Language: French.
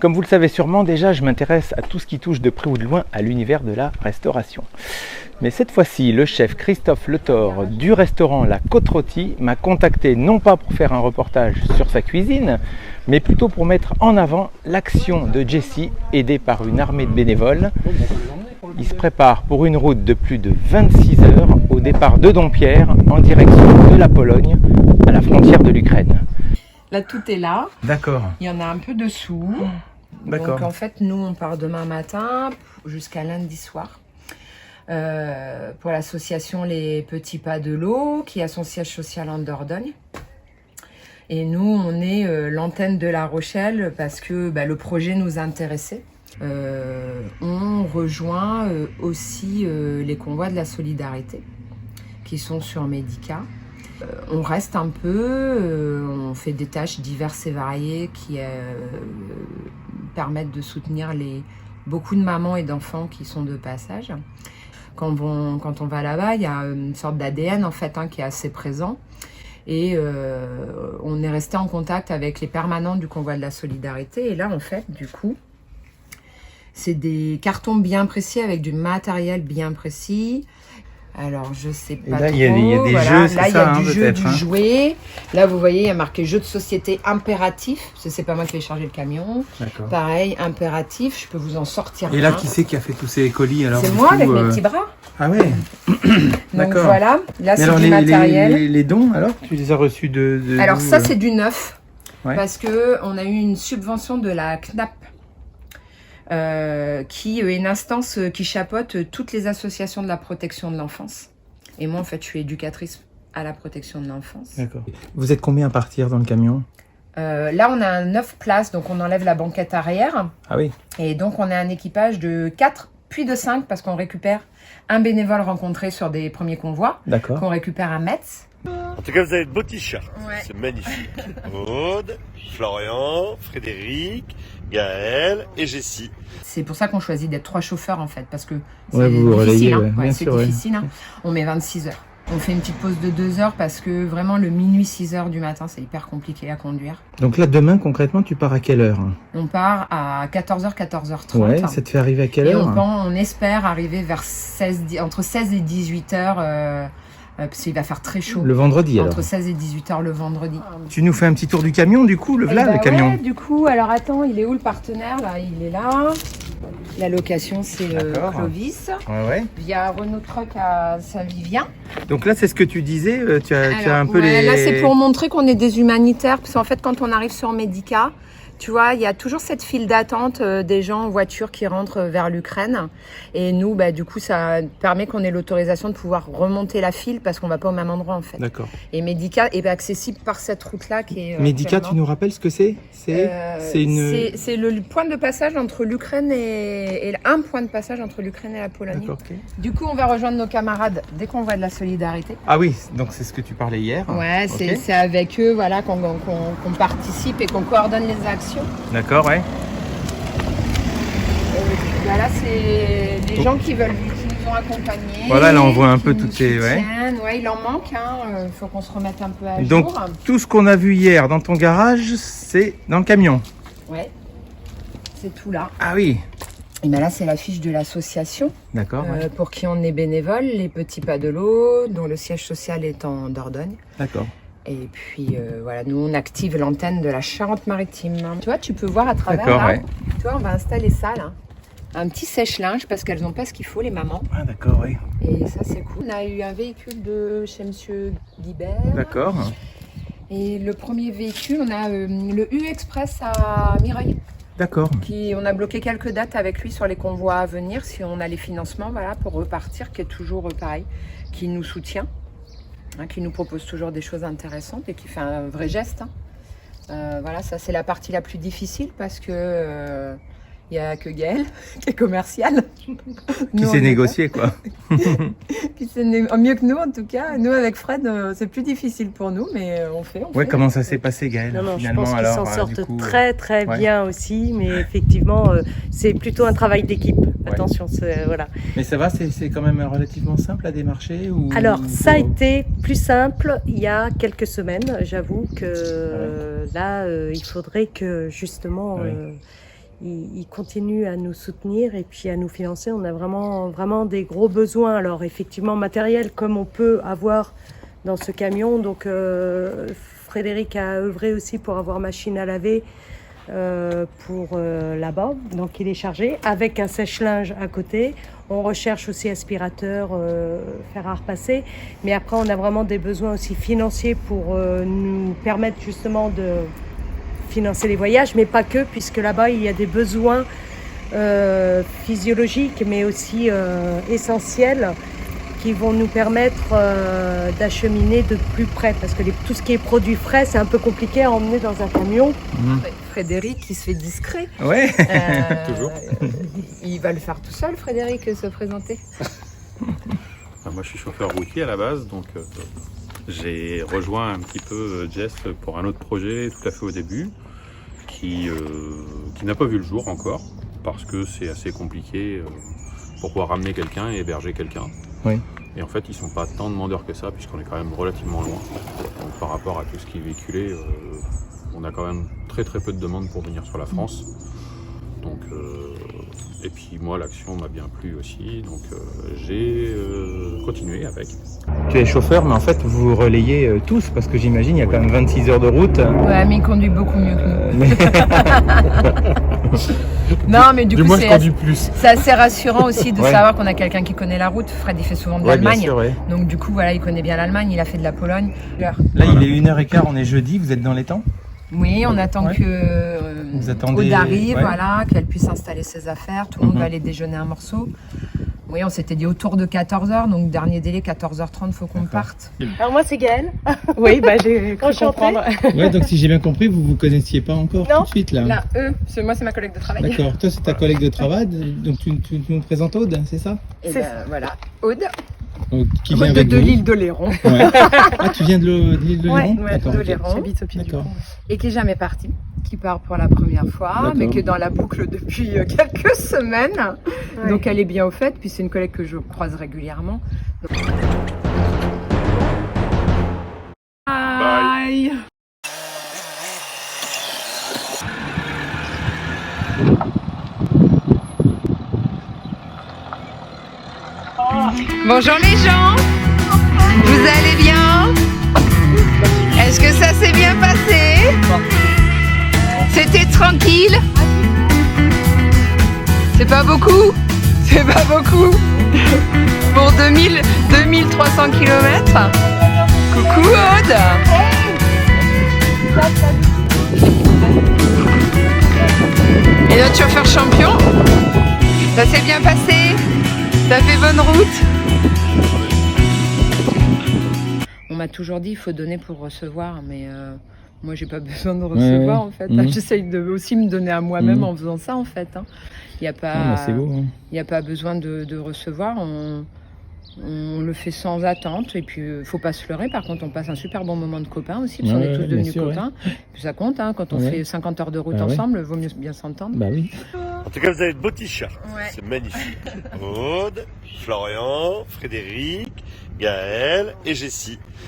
Comme vous le savez sûrement déjà, je m'intéresse à tout ce qui touche de près ou de loin à l'univers de la restauration. Mais cette fois-ci, le chef Christophe Lethort du restaurant La Côte Rôtie m'a contacté non pas pour faire un reportage sur sa cuisine, mais plutôt pour mettre en avant l'action de Jessie, aidé par une armée de bénévoles. Il se prépare pour une route de plus de 26 heures au départ de Dompierre en direction de la Pologne, à la frontière de l'Ukraine. Là, tout est là. D'accord. Il y en a un peu dessous. D'accord. Donc, en fait, nous, on part demain matin jusqu'à lundi soir pour l'association Les Petits Pas de l'Eau, qui a son siège social en Dordogne. Et nous, on est l'antenne de La Rochelle parce que le projet nous intéressait. On rejoint aussi les convois de la solidarité qui sont sur Médica. On reste un peu, on fait des tâches diverses et variées qui permettent de soutenir beaucoup de mamans et d'enfants qui sont de passage. Quand on va là-bas, il y a une sorte d'ADN en fait qui est assez présent. Et on est resté en contact avec les permanents du convoi de la solidarité. Et là, en fait, du coup, c'est des cartons bien précis avec du matériel bien précis. Alors, je sais pas trop. Il y a des jeux, c'est ça, là, il y a du jeu, peut-être, du jouet. Là, vous voyez, il y a marqué jeu de société impératif. C'est pas moi qui vais charger le camion. D'accord. Pareil, impératif. Je peux vous en sortir Et là, un. qui c'est qui a fait tous ces colis alors? C'est moi avec mes petits bras. Ah ouais. Donc D'accord. voilà, là c'est alors, du matériel. les dons, alors tu les as reçus de Alors d'où, ça c'est du neuf, Ouais. parce que on a eu une subvention de la CNAP, qui est une instance qui chapeaute toutes les associations de la protection de l'enfance. Et moi en fait je suis éducatrice à la protection de l'enfance. D'accord. Vous êtes combien à partir dans le camion? Là on a 9 places, donc on enlève la banquette arrière. Ah oui. Et donc on a un équipage de 4, puis de 5, parce qu'on récupère un bénévole rencontré sur des premiers convois, D'accord. qu'on récupère à Metz. En tout cas, vous avez de beaux t-shirts. Ouais. C'est magnifique. Aude, Florian, Frédéric, Gaël et Jessie. C'est pour ça qu'on choisit d'être 3 chauffeurs en fait, parce que c'est Ouais, vous difficile. relayez, ouais, bien C'est sûr, ouais. difficile. On met 26 heures. On fait une petite pause de 2 heures parce que vraiment le minuit 6 heures du matin, c'est hyper compliqué à conduire. Donc là, demain, concrètement, tu pars à quelle heure? On part à 14h, 14h30. Ouais, ça te fait arriver à quelle Et heure? on espère arriver vers entre 16 et 18 heures, parce qu'il va faire très chaud. Le vendredi, alors. Entre 16 et 18 heures le vendredi. Tu nous fais un petit tour du camion, du coup, le camion. Ouais, du coup, alors attends, il est où le partenaire là? Il est là. La location, c'est D'accord. Clovis. Ouais. Via Renault Truck à Saint-Vivien. Donc là, c'est ce que tu disais, tu as un peu les... Là, c'est pour montrer qu'on est des humanitaires, parce qu'en fait, quand on arrive sur Médica, tu vois, il y a toujours cette file d'attente des gens en voiture qui rentrent vers l'Ukraine. Et nous, du coup, ça permet qu'on ait l'autorisation de pouvoir remonter la file parce qu'on ne va pas au même endroit, en fait. D'accord. Et Médica est accessible par cette route-là qui est... Médica, tu nous rappelles ce que c'est? C'est le point de passage entre l'Ukraine et un point de passage entre l'Ukraine et la Pologne. D'accord, ok. Du coup, on va rejoindre nos camarades dès qu'on voit de la solidarité. Ah oui, donc c'est ce que tu parlais hier. Ouais, Ok. c'est avec eux voilà, qu'on participe et qu'on coordonne les actions. D'accord, ouais. Là, c'est les gens qui nous ont accompagnés. Voilà, là, on voit un peu qui toutes nous ces... Ouais. soutiennent. Ouais, il en manque, il faut qu'on se remette un peu à Donc, jour. tout ce qu'on a vu hier dans ton garage, c'est dans le camion. Ouais, c'est tout là. Ah oui. Et là, c'est la fiche de l'association D'accord, ouais. pour qui on est bénévole, les Petits Pas de l'Eau, dont le siège social est en Dordogne. D'accord. Et puis voilà, nous on active l'antenne de la Charente-Maritime. Tu vois, tu peux voir à travers D'accord, là. ouais. Tu vois, on va installer ça là. Un petit sèche-linge parce qu'elles n'ont pas ce qu'il faut les mamans. Ah d'accord, oui. Et ça c'est cool. On a eu un véhicule de chez Monsieur Guibert. D'accord. Et le premier véhicule, on a le U-Express à Mireuil. D'accord. On a bloqué quelques dates avec lui sur les convois à venir si on a les financements, voilà, pour repartir, qui est toujours pareil, qui nous soutient. Qui nous propose toujours des choses intéressantes et qui fait un vrai geste. Voilà, ça c'est la partie la plus difficile parce que il n'y a que Gaël qui est commercial. Qui s'est négocié, quoi. Qui sait mieux que nous en tout cas. Nous avec Fred, c'est plus difficile pour nous, mais on fait. Ouais, comment ça s'est passé, Gaël, Non, je finalement, pense qu'ils alors, s'en sortent du coup, très ouais. bien aussi, mais effectivement, c'est plutôt un travail d'équipe. Attention, voilà. Mais ça va, c'est quand même relativement simple à démarcher ou... Alors, ça a été plus simple il y a quelques semaines. J'avoue que là, il faudrait que justement, Oui. ils continuent à nous soutenir et puis à nous financer. On a vraiment des gros besoins. Alors effectivement matériel comme on peut avoir dans ce camion. Donc Frédéric a œuvré aussi pour avoir machine à laver pour là-bas. Donc il est chargé avec un sèche-linge à côté. On recherche aussi aspirateur, fer à repasser. Mais après on a vraiment des besoins aussi financiers pour nous permettre justement de financer les voyages, mais pas que, puisque là-bas il y a des besoins physiologiques mais aussi essentiels qui vont nous permettre d'acheminer de plus près, parce que tout ce qui est produit frais, c'est un peu compliqué à emmener dans un camion. Frédéric, qui se fait discret. Ouais. Toujours. Il va le faire tout seul, Frédéric, se présenter. Moi, je suis chauffeur routier à la base, donc j'ai rejoint un petit peu Jess pour un autre projet tout à fait au début, qui n'a pas vu le jour encore, parce que c'est assez compliqué pour pouvoir ramener quelqu'un et héberger quelqu'un. Oui. Et en fait, ils sont pas tant demandeurs que ça, puisqu'on est quand même relativement loin. Donc, par rapport à tout ce qui est véhiculé, on a quand même très peu de demandes pour venir sur la France. Donc, et puis moi, l'action m'a bien plu aussi, donc j'ai continué avec. Tu es chauffeur, mais en fait, vous relayez tous, parce que j'imagine, il y a quand même 26 heures de route. Ouais, mais il conduit beaucoup mieux que nous. Non, mais du coup, moins, je conduis plus. c'est assez rassurant aussi de Ouais. savoir qu'on a quelqu'un qui connaît la route. Fred, il fait souvent de Ouais, bien l'Allemagne. sûr, ouais. Donc, du coup, voilà, il connaît bien l'Allemagne. Il a fait de la Pologne. Là, Voilà. il est 1h15, on est jeudi, vous êtes dans les temps? Oui, on attend Ouais. que Vous attendez- Aude arrive, ouais. voilà, qu'elle puisse installer ses affaires. Tout le monde Mhm. va aller déjeuner un morceau. Oui, on s'était dit autour de 14h, donc dernier délai 14h30, faut qu'on D'accord. parte. Alors moi c'est Gaëlle. Oui, bah j'ai cru Enchantée. comprendre. Ouais, donc si j'ai bien compris, vous vous connaissiez pas encore Non. tout de suite là. Là, moi c'est ma collègue de travail. D'accord, toi c'est ta collègue de travail, donc tu nous présentes Aude, c'est ça? Et C'est ben, voilà, Aude, Qui vient Aude avec de vous? l'île d'Oléron, Ouais. Ah, tu viens de l'île de Ouais, Léron? ouais, D'accord, de ok. Léron. J'habite au pied du D'accord. pont. et qui est jamais partie, qui part pour la première fois, D'accord. mais qui est dans la boucle depuis quelques semaines. Ouais. Donc elle est bien au fait, puis c'est une collègue que je croise régulièrement. Bye. Bonjour les gens, vous allez bien? Est-ce que ça s'est bien passé? C'était tranquille? C'est pas beaucoup? C'est pas beaucoup pour 2300 km? Coucou Aude! Et notre chauffeur champion? Ça s'est bien passé? T'as fait bonne route? On m'a toujours dit il faut donner pour recevoir, mais moi j'ai pas besoin de recevoir ouais. en fait. Mhm. J'essaye de aussi me donner à moi-même Mhm. en faisant ça en fait. Il n'y a pas, Ah, bah, c'est beau. Hein. y a pas besoin de recevoir. On le fait sans attente et puis faut pas se leurrer. Par contre, on passe un super bon moment de copains aussi, parce qu'on Ouais, est tous ouais, devenus bien sûr, copains. Puis ça compte, quand on Ouais. fait 50 heures de route Ah ouais. ensemble, vaut mieux bien s'entendre. Bah oui. En tout cas, vous avez de beaux t-shirts. Ouais. C'est magnifique. Aude, Florian, Frédéric, Gaël et Jessie.